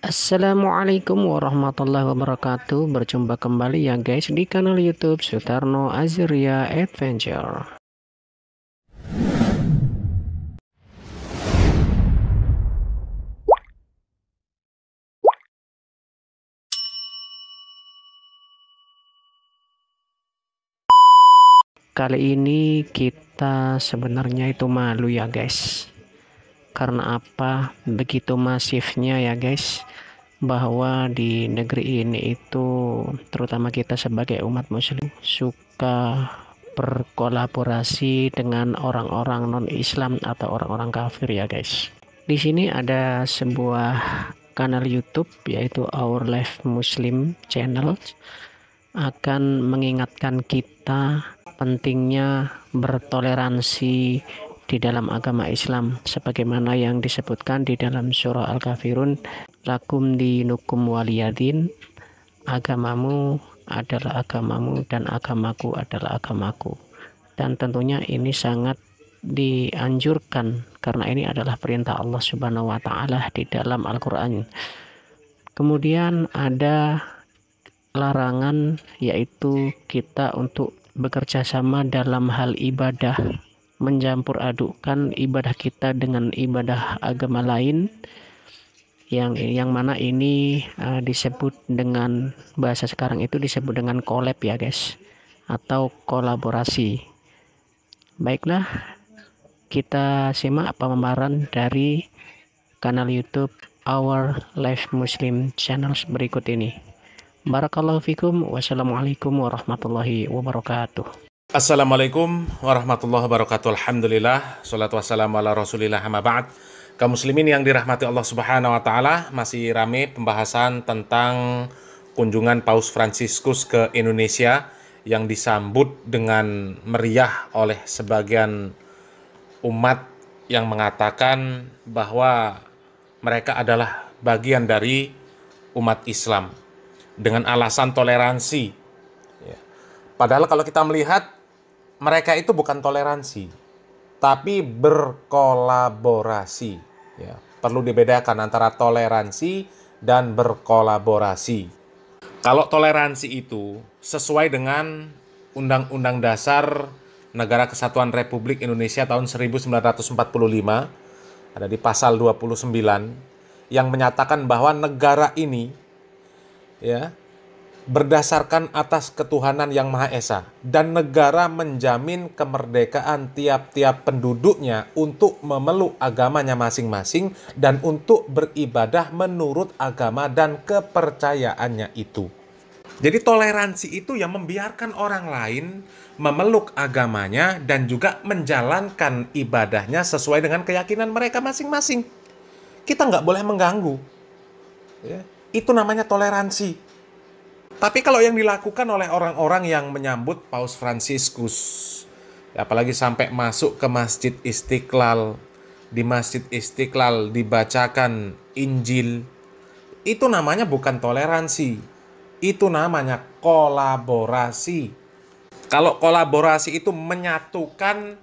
Assalamualaikum warahmatullahi wabarakatuh. Berjumpa kembali ya guys di kanal YouTube Sutarno Azria Adventure. Kali ini kita sebenarnya itu malu ya guys. Karena apa? Begitu masifnya ya guys, bahwa di negeri ini itu terutama kita sebagai umat muslim suka berkolaborasi dengan orang-orang non-Islam atau orang-orang kafir ya guys. Di sini ada sebuah kanal YouTube yaitu Our Life Muslim Channel akan mengingatkan kita pentingnya bertoleransi di dalam agama Islam sebagaimana yang disebutkan di dalam surah Al-Kafirun, lakum dinukum waliyadin, agamamu adalah agamamu dan agamaku adalah agamaku. Dan tentunya ini sangat dianjurkan karena ini adalah perintah Allah Subhanahu wa taala di dalam Al-Qur'an. Kemudian ada larangan yaitu kita untuk bekerja sama dalam hal ibadah, mencampur adukkan ibadah kita dengan ibadah agama lain yang mana ini disebut dengan bahasa sekarang itu disebut dengan collab ya guys, atau kolaborasi. Baiklah, kita simak pemaparan dari kanal YouTube Our Life Muslim Channels berikut ini. Barakallahu fikum. Wassalamualaikum warahmatullahi wabarakatuh. Assalamualaikum warahmatullahi wabarakatuh. Alhamdulillah, salatu wassalamu ala rasulillah, amma ba'd. Kaum muslimin yang dirahmati Allah Subhanahu wa taala, masih rame pembahasan tentang kunjungan Paus Fransiskus ke Indonesia yang disambut dengan meriah oleh sebagian umat yang mengatakan bahwa mereka adalah bagian dari umat Islam dengan alasan toleransi. Padahal kalau kita melihat, mereka itu bukan toleransi, tapi berkolaborasi. Ya, perlu dibedakan antara toleransi dan berkolaborasi. Kalau toleransi itu sesuai dengan Undang-Undang Dasar Negara Kesatuan Republik Indonesia tahun 1945, ada di pasal 29, yang menyatakan bahwa negara ini ya berdasarkan atas ketuhanan yang Maha Esa, dan negara menjamin kemerdekaan tiap-tiap penduduknya untuk memeluk agamanya masing-masing dan untuk beribadah menurut agama dan kepercayaannya itu. Jadi toleransi itu yang membiarkan orang lain memeluk agamanya dan juga menjalankan ibadahnya sesuai dengan keyakinan mereka masing-masing. Kita nggak boleh mengganggu. Ya, itu namanya toleransi. Tapi kalau yang dilakukan oleh orang-orang yang menyambut Paus Fransiskus, apalagi sampai masuk ke Masjid Istiqlal, di Masjid Istiqlal dibacakan Injil, itu namanya bukan toleransi, itu namanya kolaborasi. Kalau kolaborasi itu menyatukan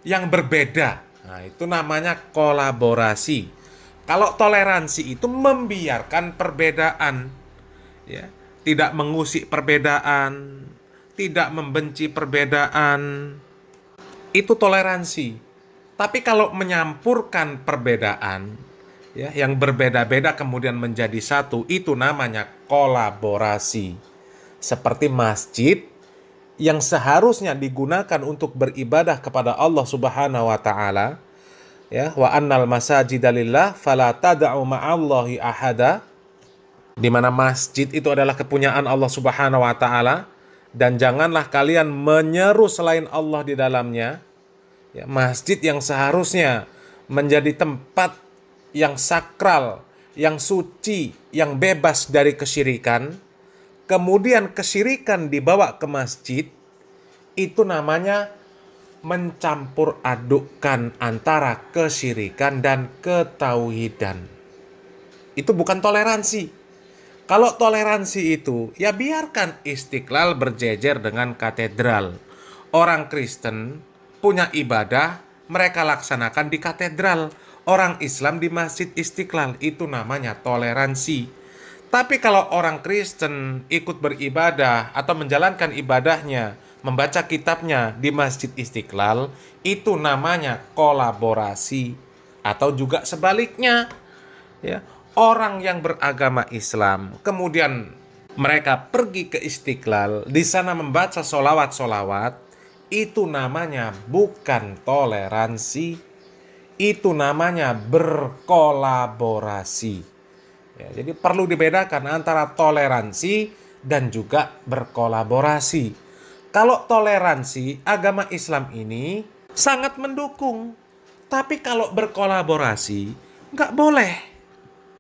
yang berbeda, nah itu namanya kolaborasi. Kalau toleransi itu membiarkan perbedaan, ya, tidak mengusik perbedaan, tidak membenci perbedaan, itu toleransi. Tapi kalau menyampurkan perbedaan, ya, yang berbeda-beda kemudian menjadi satu, itu namanya kolaborasi. Seperti masjid yang seharusnya digunakan untuk beribadah kepada Allah Subhanahu wa taala, ya, wa annal masajida lillah fala tad'u ma'allahi ahada, di mana masjid itu adalah kepunyaan Allah Subhanahu wa taala dan janganlah kalian menyeru selain Allah di dalamnya. Ya, masjid yang seharusnya menjadi tempat yang sakral, yang suci, yang bebas dari kesyirikan, kemudian kesyirikan dibawa ke masjid, itu namanya mencampur adukkan antara kesyirikan dan ketauhidan. Itu bukan toleransi. Kalau toleransi itu, ya biarkan Istiqlal berjejer dengan katedral. Orang Kristen punya ibadah, mereka laksanakan di katedral. orang Islam di Masjid Istiqlal. Itu namanya toleransi. Tapi kalau orang Kristen ikut beribadah atau menjalankan ibadahnya, membaca kitabnya di Masjid Istiqlal, itu namanya kolaborasi. Atau juga sebaliknya, ya, orang yang beragama Islam kemudian mereka pergi ke Istiqlal, di sana membaca solawat-solawat, itu namanya bukan toleransi, itu namanya berkolaborasi. Ya, jadi perlu dibedakan antara toleransi dan juga berkolaborasi. Kalau toleransi, agama Islam ini sangat mendukung. Tapi kalau berkolaborasi, nggak boleh.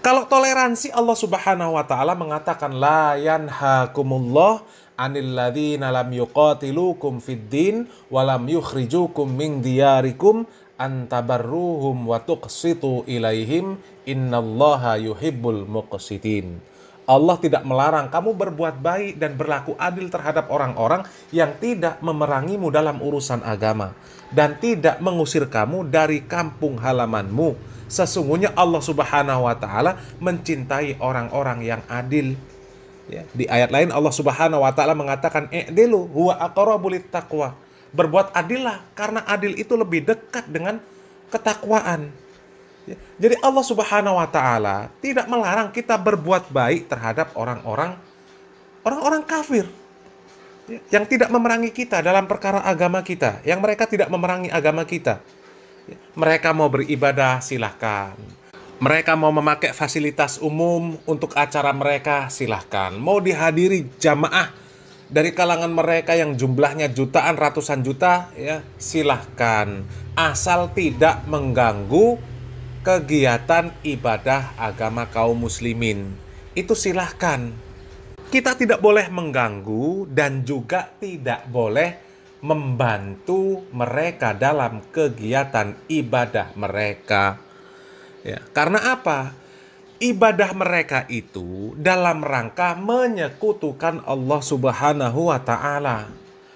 Kalau toleransi, Allah Subhanahu wa Ta'ala mengatakan, la yanhakumullah anil ladzina lam yuqatilukum fid din wa lam yukhrijukum min diyarikum antabarruhum wa tuqsitu ilaihim innallaha yuhibbul muqsitin. Allah tidak melarang kamu berbuat baik dan berlaku adil terhadap orang-orang yang tidak memerangimu dalam urusan agama dan tidak mengusir kamu dari kampung halamanmu. Sesungguhnya Allah Subhanahu wa Ta'ala mencintai orang-orang yang adil. Ya, di ayat lain Allah Subhanahu wa Ta'ala mengatakan, i'dilu huwa aqrabu littaqwa. Berbuat adillah, karena adil itu lebih dekat dengan ketakwaan. Ya, jadi Allah Subhanahu wa Ta'ala tidak melarang kita berbuat baik terhadap orang-orang kafir, ya, yang tidak memerangi kita dalam perkara agama kita, yang mereka tidak memerangi agama kita. Ya, mereka mau beribadah, silahkan. Mereka mau memakai fasilitas umum untuk acara mereka, silahkan. Mau dihadiri jamaah dari kalangan mereka yang jumlahnya jutaan, ratusan juta, ya silahkan. Asal tidak mengganggu kegiatan ibadah agama kaum muslimin. Itu silahkan. Kita tidak boleh mengganggu dan juga tidak boleh membantu mereka dalam kegiatan ibadah mereka. Ya, karena apa? Ibadah mereka itu dalam rangka menyekutukan Allah Subhanahu wa Ta'ala.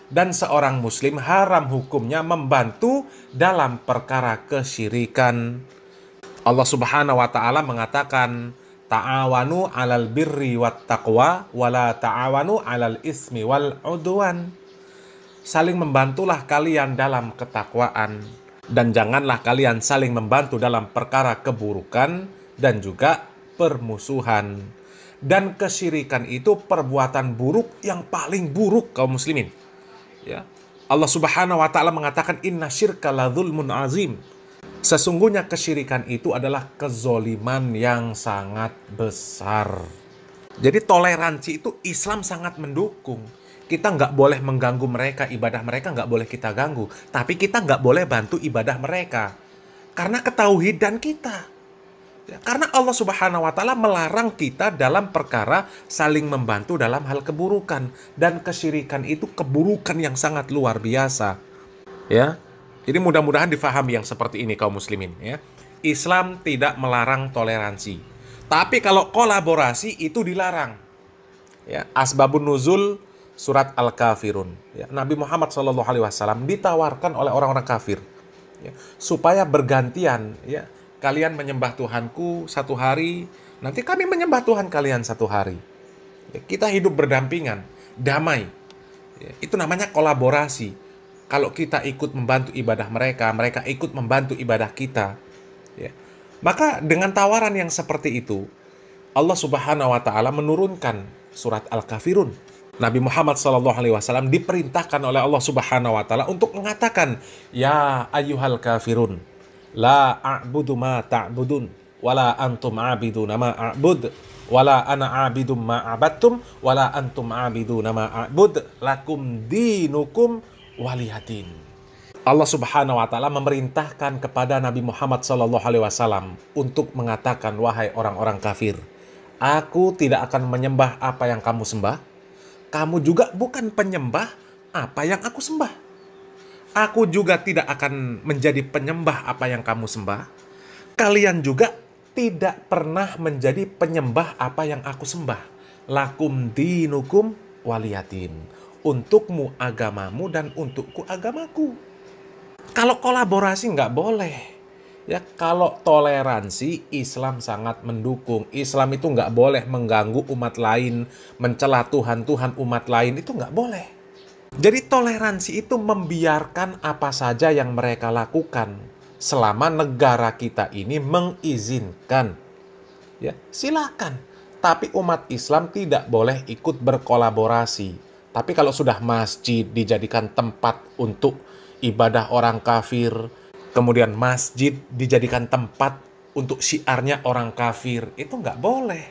Dan seorang muslim haram hukumnya membantu dalam perkara kesyirikan. Allah Subhanahu wa Ta'ala mengatakan, ta'awanu 'alal birri wat taqwa wala ta'awanu 'alal ismi wal 'udwan. Saling membantulah kalian dalam ketakwaan dan janganlah kalian saling membantu dalam perkara keburukan dan juga permusuhan. Dan kesyirikan itu perbuatan buruk yang paling buruk kaum muslimin. Ya. Allah Subhanahu wa Ta'ala mengatakan, inna syirka la dzulmun azim. Sesungguhnya kesyirikan itu adalah kezoliman yang sangat besar. Jadi toleransi itu Islam sangat mendukung. Kita nggak boleh mengganggu mereka, ibadah mereka nggak boleh kita ganggu. Tapi kita nggak boleh bantu ibadah mereka. Karena ketauhidan kita. Ya, karena Allah Subhanahu wa Ta'ala melarang kita dalam perkara saling membantu dalam hal keburukan. Dan kesyirikan itu keburukan yang sangat luar biasa. Ya, jadi mudah-mudahan difahami yang seperti ini kaum muslimin. Ya. Islam tidak melarang toleransi. Tapi kalau kolaborasi itu dilarang. Ya, asbabun nuzul surat Al-Kafirun. Ya, Nabi Muhammad SAW ditawarkan oleh orang-orang kafir, ya, supaya bergantian. Ya, kalian menyembah Tuhanku satu hari, nanti kami menyembah Tuhan kalian satu hari. Ya, kita hidup berdampingan, damai. Ya, itu namanya kolaborasi. Kalau kita ikut membantu ibadah mereka, mereka ikut membantu ibadah kita. Ya. Maka dengan tawaran yang seperti itu, Allah Subhanahu wa Ta'ala menurunkan surat Al-Kafirun. Nabi Muhammad SAW diperintahkan oleh Allah Subhanahu wa Ta'ala untuk mengatakan, ya ayyuhal kafirun, la a'budu ma ta'budun, wala antum a'biduna ma a'bud, wala ana a'bidum ma a'badtum, wala antum a'biduna ma a'bud, lakum dinukum waliyadin. Allah Subhanahu wa Ta'ala memerintahkan kepada Nabi Muhammad SAW untuk mengatakan, wahai orang-orang kafir, aku tidak akan menyembah apa yang kamu sembah. Kamu juga bukan penyembah apa yang aku sembah. Aku juga tidak akan menjadi penyembah apa yang kamu sembah. Kalian juga tidak pernah menjadi penyembah apa yang aku sembah. Lakum dinukum waliyadin. Untukmu agamamu dan untukku agamaku. Kalau kolaborasi nggak boleh. Ya, kalau toleransi, Islam sangat mendukung. Islam itu nggak boleh mengganggu umat lain, mencela Tuhan-Tuhan umat lain, itu nggak boleh. Jadi toleransi itu membiarkan apa saja yang mereka lakukan selama negara kita ini mengizinkan. Ya, silakan. Tapi umat Islam tidak boleh ikut berkolaborasi. Tapi kalau sudah masjid dijadikan tempat untuk ibadah orang kafir, kemudian masjid dijadikan tempat untuk syiarnya orang kafir, itu nggak boleh.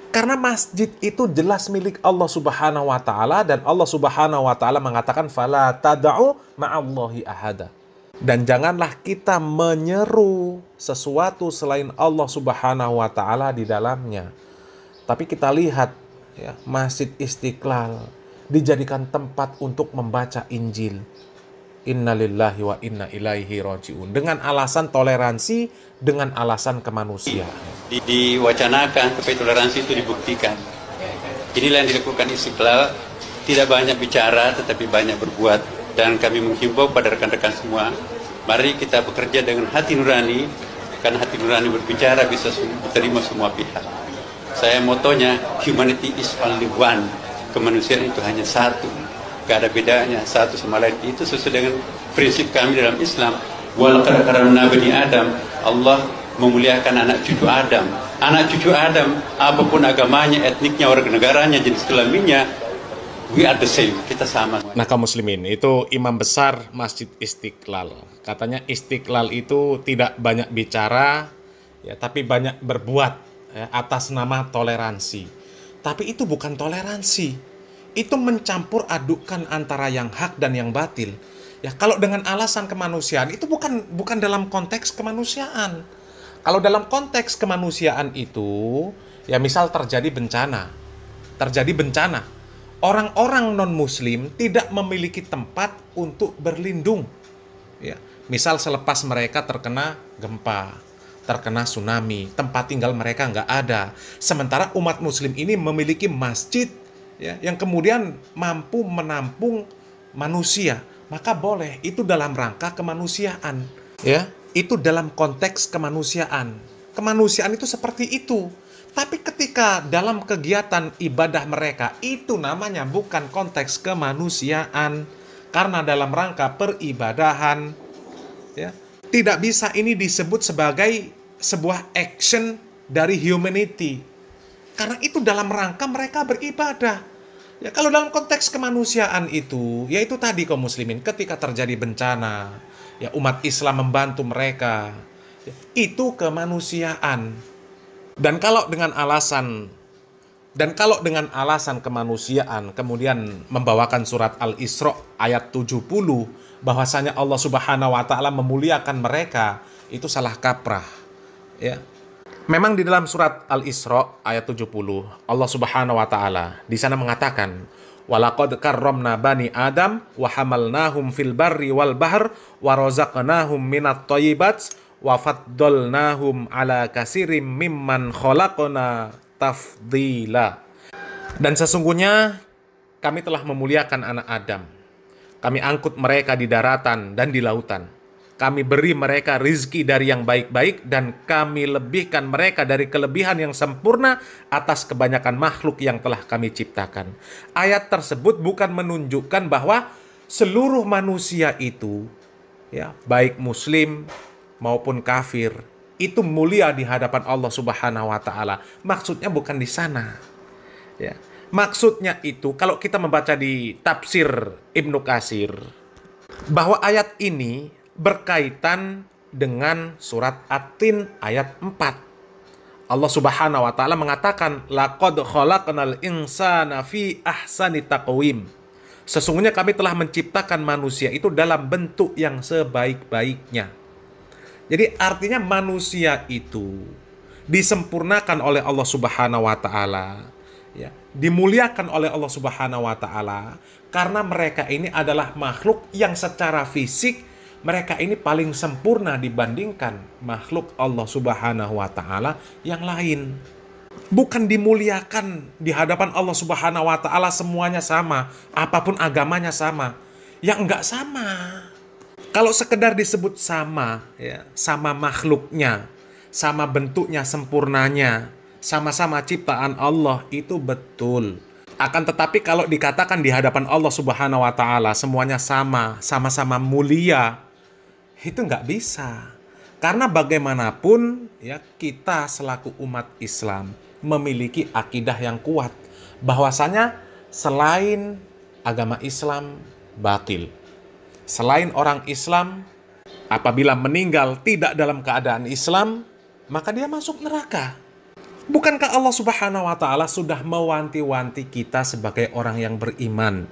Karena masjid itu jelas milik Allah Subhanahu wa taala, dan Allah Subhanahu wa taala mengatakan fala tad'u ma'allahi ahada. Dan janganlah kita menyeru sesuatu selain Allah Subhanahu wa taala di dalamnya. Tapi kita lihat ya, Masjid Istiqlal dijadikan tempat untuk membaca Injil. Innalillahi wa inna ilaihi raji'un. Dengan alasan toleransi, dengan alasan kemanusiaan. Diwacanakan supaya toleransi itu dibuktikan. Inilah yang dilakukan Istiqlal, tidak banyak bicara tetapi banyak berbuat, dan kami menghimbau pada rekan-rekan semua, mari kita bekerja dengan hati nurani, karena hati nurani berbicara bisa diterima semua pihak. Saya motonya humanity is only one, kemanusiaan itu hanya satu, gak ada bedanya satu sama lain. Itu sesuai dengan prinsip kami dalam Islam. Walaqad karamna bani Adam, Allah memuliakan anak cucu Adam. Anak cucu Adam, apapun agamanya, etniknya, warga negaranya, jenis kelaminnya, we are the same, kita sama. Nah, kaum muslimin, itu imam besar Masjid Istiqlal. Katanya Istiqlal itu tidak banyak bicara, ya, tapi banyak berbuat ya, atas nama toleransi. Tapi itu bukan toleransi. Itu mencampur adukan antara yang hak dan yang batil. Ya, kalau dengan alasan kemanusiaan, itu bukan dalam konteks kemanusiaan. Kalau dalam konteks kemanusiaan itu, ya misal terjadi bencana. Orang-orang non-muslim tidak memiliki tempat untuk berlindung. Ya, misal selepas mereka terkena gempa, terkena tsunami, tempat tinggal mereka nggak ada. Sementara umat muslim ini memiliki masjid ya, yang kemudian mampu menampung manusia. Maka boleh, itu dalam rangka kemanusiaan. Ya, itu dalam konteks kemanusiaan. Kemanusiaan itu seperti itu. Tapi ketika dalam kegiatan ibadah mereka, itu namanya bukan konteks kemanusiaan. Karena dalam rangka peribadahan, ya, tidak bisa ini disebut sebagai sebuah action dari humanity. Karena itu dalam rangka mereka beribadah. Ya, kalau dalam konteks kemanusiaan itu, yaitu tadi kaum muslimin, ketika terjadi bencana, ya umat Islam membantu mereka, ya, itu kemanusiaan. Dan kalau dengan alasan kemanusiaan kemudian membawakan surat Al-Isra ayat 70 bahwasanya Allah Subhanahu wa taala memuliakan mereka, itu salah kaprah. Ya. Memang di dalam surat Al-Isra ayat 70 Allah Subhanahu wa taala di sana mengatakan walaqad karramna bani Adam wa hamalnahum fil barri wal bahr wa razaqnahum minat thayyibat wa faddalnahum ala katsirim mimman khalaqna tafdila. Dan sesungguhnya kami telah memuliakan anak Adam. Kami angkut mereka di daratan dan di lautan. Kami beri mereka rizki dari yang baik-baik, dan kami lebihkan mereka dari kelebihan yang sempurna atas kebanyakan makhluk yang telah kami ciptakan. Ayat tersebut bukan menunjukkan bahwa seluruh manusia itu, ya, baik muslim maupun kafir, itu mulia di hadapan Allah Subhanahu wa taala. Maksudnya bukan di sana. Ya. Maksudnya itu kalau kita membaca di tafsir Ibnu Katsir bahwa ayat ini berkaitan dengan surat At-Tin ayat 4. Allah Subhanahu wa taala mengatakan laqad khalaqnal insana fi ahsani taqwim. Sesungguhnya kami telah menciptakan manusia itu dalam bentuk yang sebaik-baiknya. Jadi artinya manusia itu disempurnakan oleh Allah Subhanahu wa taala, ya, dimuliakan oleh Allah Subhanahu wa taala karena mereka ini adalah makhluk yang secara fisik mereka ini paling sempurna dibandingkan makhluk Allah Subhanahu wa taala yang lain. Bukan dimuliakan di hadapan Allah Subhanahu wa taala semuanya sama, apapun agamanya sama. Yang enggak sama. Kalau sekedar disebut sama, ya, sama makhluknya, sama bentuknya, sempurnanya, sama-sama ciptaan Allah, itu betul. Akan tetapi kalau dikatakan di hadapan Allah Subhanahu wa Ta'ala semuanya sama, sama-sama mulia, itu nggak bisa. Karena bagaimanapun ya, kita selaku umat Islam memiliki akidah yang kuat bahwasanya selain agama Islam batil, selain orang Islam apabila meninggal tidak dalam keadaan Islam, maka dia masuk neraka. Bukankah Allah Subhanahu wa Ta'ala sudah mewanti-wanti kita sebagai orang yang beriman,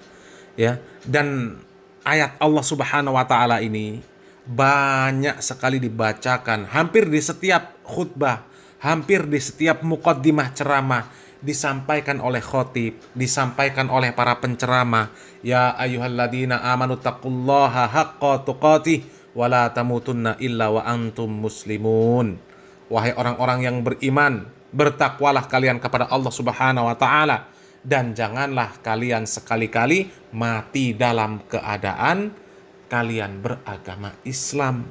ya? Dan ayat Allah Subhanahu wa Ta'ala ini banyak sekali dibacakan, hampir di setiap khutbah, hampir di setiap muqaddimah ceramah disampaikan oleh khotib, disampaikan oleh para penceramah. Ya ayyuhalladzina amanu taqullaha haqqa tuqatih wa la tamutunna illa wa antum muslimun. Wahai orang-orang yang beriman, bertakwalah kalian kepada Allah Subhanahu wa Ta'ala, dan janganlah kalian sekali-kali mati dalam keadaan kalian beragama Islam.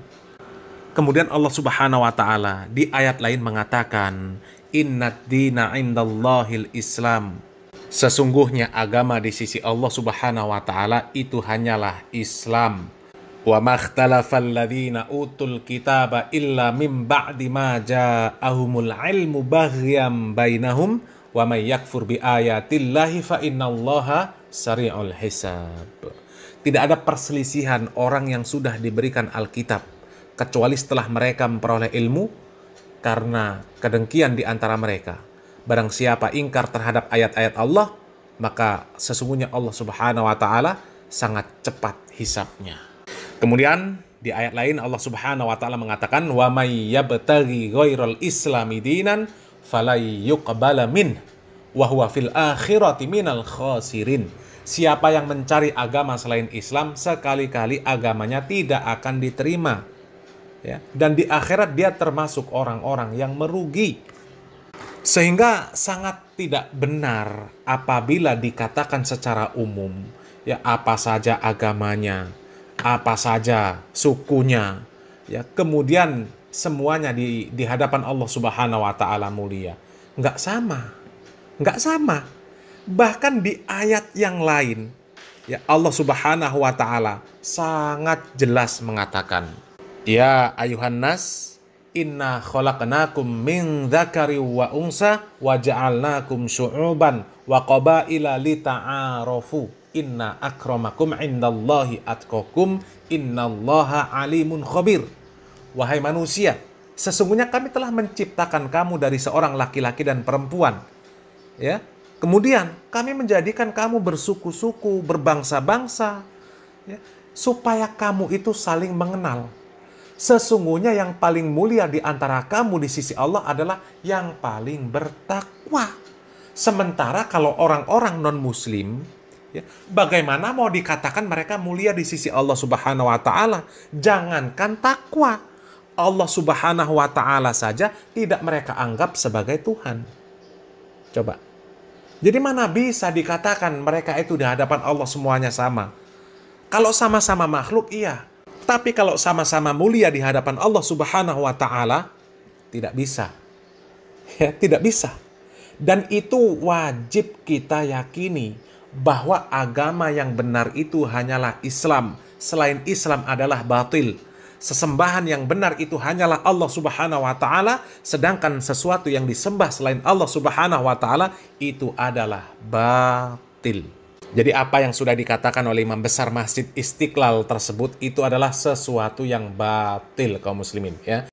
Kemudian Allah Subhanahu wa Ta'ala di ayat lain mengatakan, innad dina indallahil Islam. Sesungguhnya agama di sisi Allah Subhanahu wa Ta'ala itu hanyalah Islam. Wa makhtalafal ladzina utul kitaba illa mim ba'di ma ja'ahumul ilmu baghyam bainahum wa may yakfur bi ayatillahi fa innallaha sari'ul hisab. Tidak ada perselisihan orang yang sudah diberikan Alkitab kecuali setelah mereka memperoleh ilmu karena kedengkian di antara mereka. Barang siapa ingkar terhadap ayat-ayat Allah, maka sesungguhnya Allah Subhanahu wa Ta'ala sangat cepat hisabnya. Kemudian di ayat lain Allah Subhanahu wa Ta'ala mengatakan, wa may yabtaghi ghairal islami dinan falay yuqbala min wa huwa fil akhirati minal khasirin. Siapa yang mencari agama selain Islam, sekali-kali agamanya tidak akan diterima, ya. Dan di akhirat dia termasuk orang-orang yang merugi. Sehingga sangat tidak benar apabila dikatakan secara umum, ya, apa saja agamanya, apa saja sukunya, ya, kemudian semuanya di hadapan Allah Subhanahu wa Ta'ala mulia. Nggak sama. Bahkan di ayat yang lain, ya, Allah Subhanahu wa Ta'ala sangat jelas mengatakan, ya ayuhan nas, inna khalaqnakum min dzakari wa unsa wa ja'alnakum syu'uban wa qabaila lita'arafu inna akramakum indallahi atqakum innallaha alimun khabir. Wahai manusia, sesungguhnya kami telah menciptakan kamu dari seorang laki-laki dan perempuan, ya. Kemudian kami menjadikan kamu bersuku-suku, berbangsa-bangsa, ya, supaya kamu itu saling mengenal. Sesungguhnya yang paling mulia di antara kamu di sisi Allah adalah yang paling bertakwa. Sementara kalau orang-orang non-muslim, ya, bagaimana mau dikatakan mereka mulia di sisi Allah Subhanahu wa Ta'ala? Jangankan takwa, Allah Subhanahu wa Ta'ala saja tidak mereka anggap sebagai Tuhan. Coba. Jadi mana bisa dikatakan mereka itu di hadapan Allah semuanya sama? Kalau sama-sama makhluk, iya. Tapi kalau sama-sama mulia di hadapan Allah Subhanahu wa Ta'ala, tidak bisa. Ya, tidak bisa. Dan itu wajib kita yakini bahwa agama yang benar itu hanyalah Islam. Selain Islam adalah batil. Sesembahan yang benar itu hanyalah Allah Subhanahu wa Ta'ala, sedangkan sesuatu yang disembah selain Allah Subhanahu wa Ta'ala itu adalah batil. Jadi apa yang sudah dikatakan oleh Imam Besar Masjid Istiqlal tersebut itu adalah sesuatu yang batil, kaum muslimin, ya.